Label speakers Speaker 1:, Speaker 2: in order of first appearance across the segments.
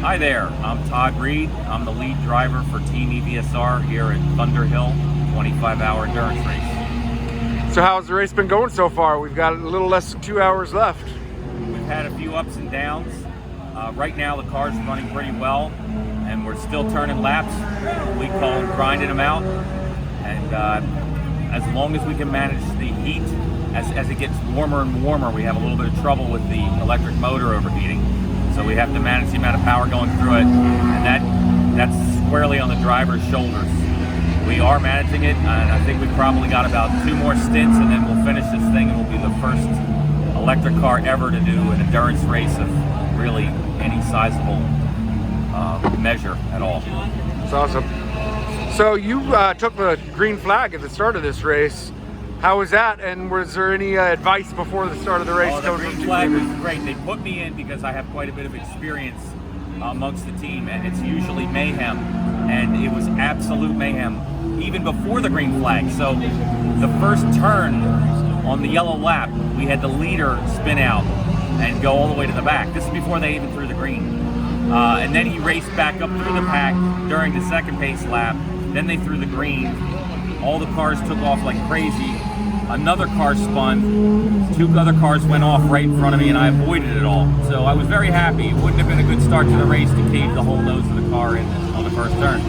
Speaker 1: Hi there, I'm Todd Reid. I'm the lead driver for Team EVSR here at Thunderhill 25-hour endurance race.
Speaker 2: So how's the race been going so far? We've got a little less than 2 hours left.
Speaker 1: We've had a few ups and downs. Right now the car's running pretty well and we're still turning laps. We call them grinding them out. And as long as we can manage the heat, as it gets warmer and warmer, we have a little bit of trouble with the electric motor overheating. So we have to manage the amount of power going through it, and that's squarely on the driver's shoulders. We are managing it, and I think we probably got about 2 more stints, and then we'll finish this thing, and we'll be the first electric car ever to do an endurance race of really any sizable measure at all.
Speaker 2: That's awesome. So you took the green flag at the start of this race. How was that, and was there any advice before the start of the race?
Speaker 1: Oh, the green flag was great. They put me in because I have quite a bit of experience amongst the team, and it's usually mayhem, and it was absolute mayhem even before the green flag. So the first turn on the yellow lap, we had the leader spin out and go all the way to the back. This is before they even threw the green. And then he raced back up through the pack during the second pace lap. Then they threw the green. All the cars took off like crazy. Another car spun, 2 other cars went off right in front of me, and I avoided it all. So I was very happy. It wouldn't have been a good start to the race to cave the whole nose of the car in on the first turn.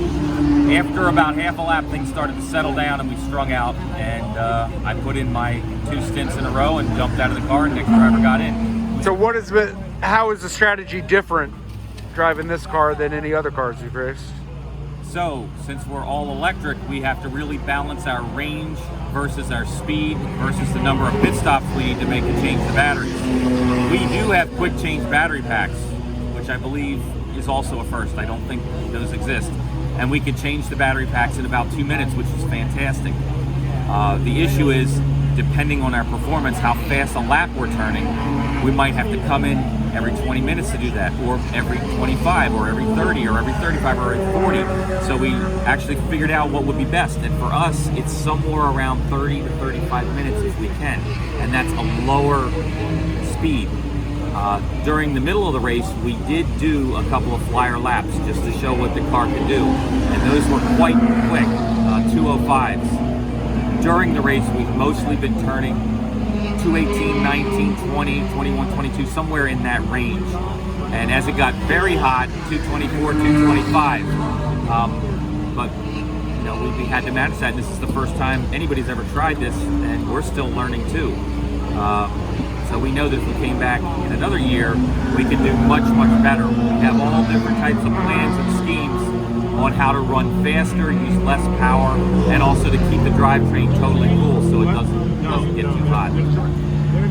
Speaker 1: After about half a lap, things started to settle down and we strung out, and I put in my 2 stints in a row and jumped out of the car, and next driver got in.
Speaker 2: So how is the strategy different driving this car than any other cars you've raced?
Speaker 1: So, since we're all electric, we have to really balance our range versus our speed versus the number of pit stops we need to make to change the batteries. We do have quick change battery packs, which I believe is also a first. I don't think those exist. And we can change the battery packs in about 2 minutes, which is fantastic. The issue is, depending on our performance, how fast a lap we're turning, we might have to come in every 20 minutes to do that, or every 25, or every 30, or every 35, or every 40. So we actually figured out what would be best. And for us, it's somewhere around 30 to 35 minutes if we can. And that's a lower speed. During the middle of the race, we did do a couple of flyer laps just to show what the car could do. And those were quite quick, 2:05s. During the race, we've mostly been turning 218, 19, 20, 21, 22, somewhere in that range. And as it got very hot, 224, 225. But you know, we had to manage that. And this is the first time anybody's ever tried this, and we're still learning too. So we know that if we came back in another year, we could do much, much better. We have all different types of plans and schemes on how to run faster, use less power, and also to keep the drivetrain totally cool so it doesn't get too hot.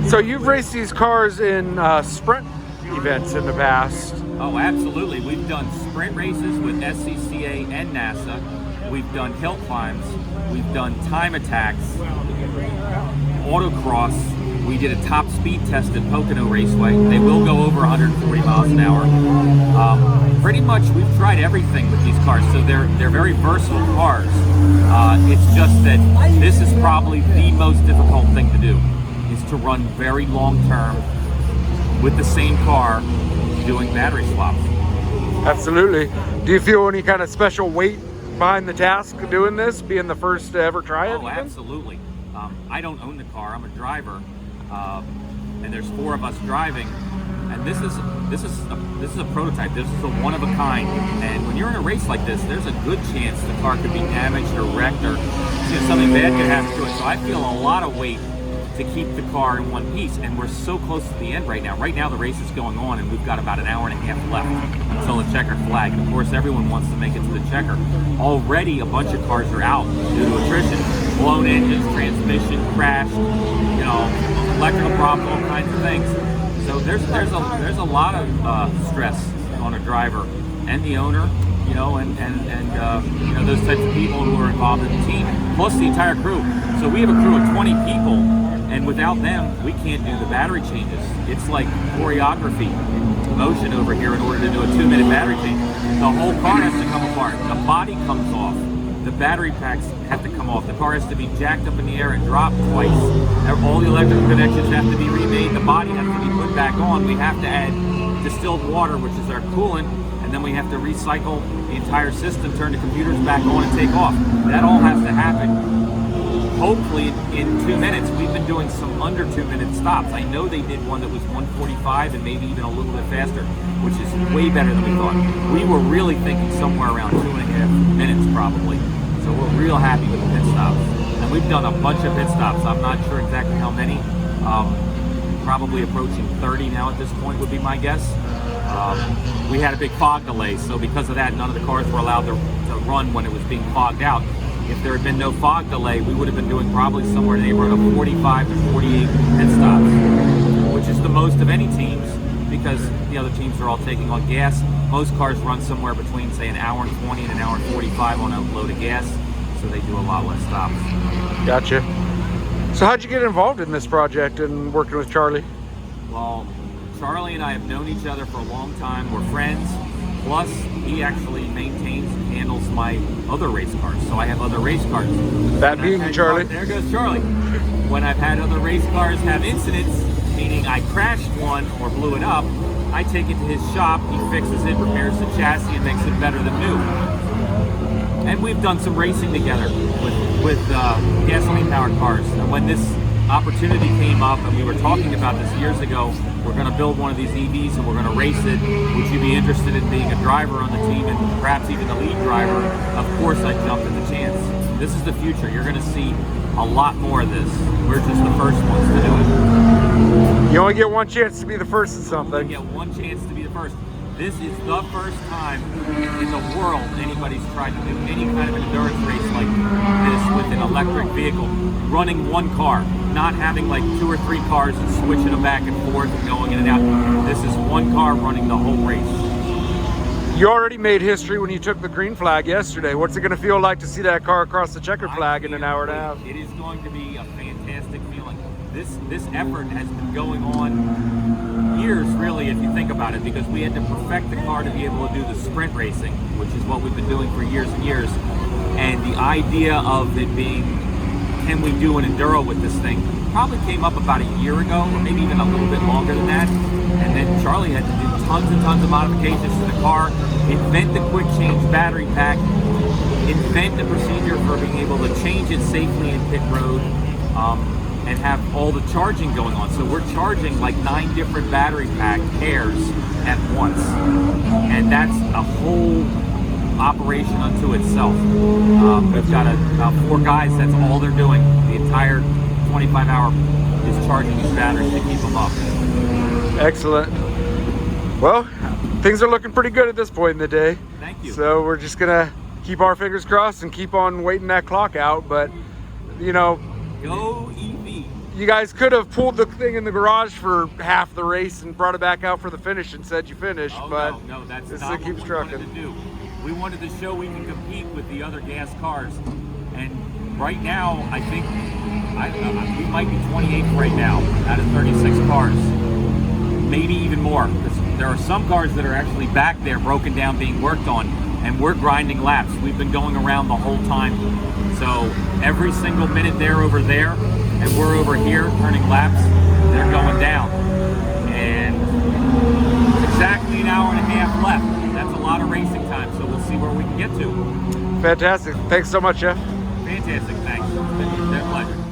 Speaker 2: So you've raced these cars in sprint events in the past.
Speaker 1: Oh, absolutely. We've done sprint races with SCCA and NASA. We've done hill climbs. We've done time attacks, autocross. We did a top speed test at Pocono Raceway. They will go over 140 miles an hour. Pretty much we've tried everything with these cars, so they're very versatile cars. It's just that this is probably the most difficult thing to do, is to run very long term with the same car doing battery swaps.
Speaker 2: Absolutely. Do you feel any kind of special weight behind the task of doing this, being the first to ever try it?
Speaker 1: Oh, absolutely. I don't own the car, I'm a driver. And there's 4 of us driving, and this is a prototype. This is a one of a kind. And when you're in a race like this, there's a good chance the car could be damaged or wrecked, or something bad could happen to it. So I feel a lot of weight to keep the car in one piece, and we're so close to the end right now. Right now the race is going on, and we've got about an hour and a half left until the checkered flag. And of course, everyone wants to make it to the checker. Already a bunch of cars are out due to attrition, blown engines, transmission, crashed, electrical problems, all kinds of things. So there's a lot of stress on a driver and the owner, and those types of people who are involved in the team, plus the entire crew. So we have a crew of 20 people, and without them, we can't do the battery changes. It's like choreography, motion over here in order to do a 2-minute battery change. The whole car has to come apart. The body comes off. The battery packs have to come off. The car has to be jacked up in the air and dropped twice. All the electrical connections have to be remade. The body has to be put back on. We have to add distilled water, which is our coolant, and then we have to recycle the entire system, turn the computers back on and take off. That all has to happen. Hopefully in 2 minutes. We've been doing some under 2-minute stops. I know they did one that was 1:45 and maybe even a little bit faster, which is way better than we thought. We were really thinking somewhere around 2.5 minutes probably. So we're real happy with the pit stops. And we've done a bunch of pit stops. I'm not sure exactly how many. Probably approaching 30 now at this point would be my guess. We had a big fog delay, so because of that, none of the cars were allowed to run when it was being fogged out. If there had been no fog delay, we would have been doing probably somewhere in the neighborhood of 45 to 48 pit stops, which is the most of any teams because the other teams are all taking on gas. Most cars run somewhere between, say, an hour and 20 and an hour and 45 on a load of gas, so they do a lot less stops.
Speaker 2: Gotcha. So how'd you get involved in this project and working with Charlie?
Speaker 1: Well, Charlie and I have known each other for a long time. We're friends. Plus, he actually maintains and handles my other race cars. So I have other race cars.
Speaker 2: That being Charlie.
Speaker 1: There goes Charlie. When I've had other race cars have incidents, meaning I crashed one or blew it up, I take it to his shop, he fixes it, repairs the chassis, and makes it better than new. And we've done some racing together with gasoline-powered cars. And when this opportunity came up, and we were talking about this years ago, we're going to build one of these EVs and we're going to race it. Would you be interested in being a driver on the team and perhaps even the lead driver? Of course I jumped at the chance. This is the future. You're going to see a lot more of this. We're just the first ones to do it.
Speaker 2: You only get one chance to be the first in something.
Speaker 1: You get one chance to be the first. This is the first time in the world anybody's tried to do any kind of an endurance race like this with an electric vehicle. Running one car, not having like 2 or 3 cars and switching them back and forth and going in and out. This is one car running the whole race.
Speaker 2: You already made history when you took the green flag yesterday. What's it going to feel like to see that car across the checkered flag in an hour and a half?
Speaker 1: It is going to be a fantastic feeling. This effort has been going on years, really, if you think about it, because we had to perfect the car to be able to do the sprint racing, which is what we've been doing for years and years. And the idea of it being, can we do an enduro with this thing, probably came up about a year ago, or maybe even a little bit longer than that. And then Charlie had to do tons and tons of modifications to the car, invent the quick change battery pack, invent the procedure for being able to change it safely in pit road, and have all the charging going on. So we're charging like 9 different battery pack pairs at once. And that's a whole operation unto itself. We've got about 4 guys, that's all they're doing. The entire 25-hour is charging these batteries to keep them up.
Speaker 2: Excellent. Well, things are looking pretty good at this point in the day.
Speaker 1: Thank you.
Speaker 2: So we're just gonna keep our fingers crossed and keep on waiting that clock out. But, you know,
Speaker 1: go EV.
Speaker 2: You guys could have pulled the thing in the garage for half the race and brought it back out for the finish and said you finished.
Speaker 1: Oh,
Speaker 2: but
Speaker 1: no, that's
Speaker 2: this
Speaker 1: not
Speaker 2: keeps
Speaker 1: what we
Speaker 2: trucking.
Speaker 1: wanted to do. We wanted to show we can compete with the other gas cars. And right now, I think we might be 28th right now out of 36 cars. Maybe even more. There are some cars that are actually back there, broken down, being worked on, and we're grinding laps. We've been going around the whole time. So every single minute they're over there, and we're over here turning laps, they're going down. And it's exactly an hour and a half left. That's a lot of racing time, so we'll see where we can get to.
Speaker 2: Fantastic. Thanks so much, Jeff.
Speaker 1: Fantastic, thanks. It's been a pleasure.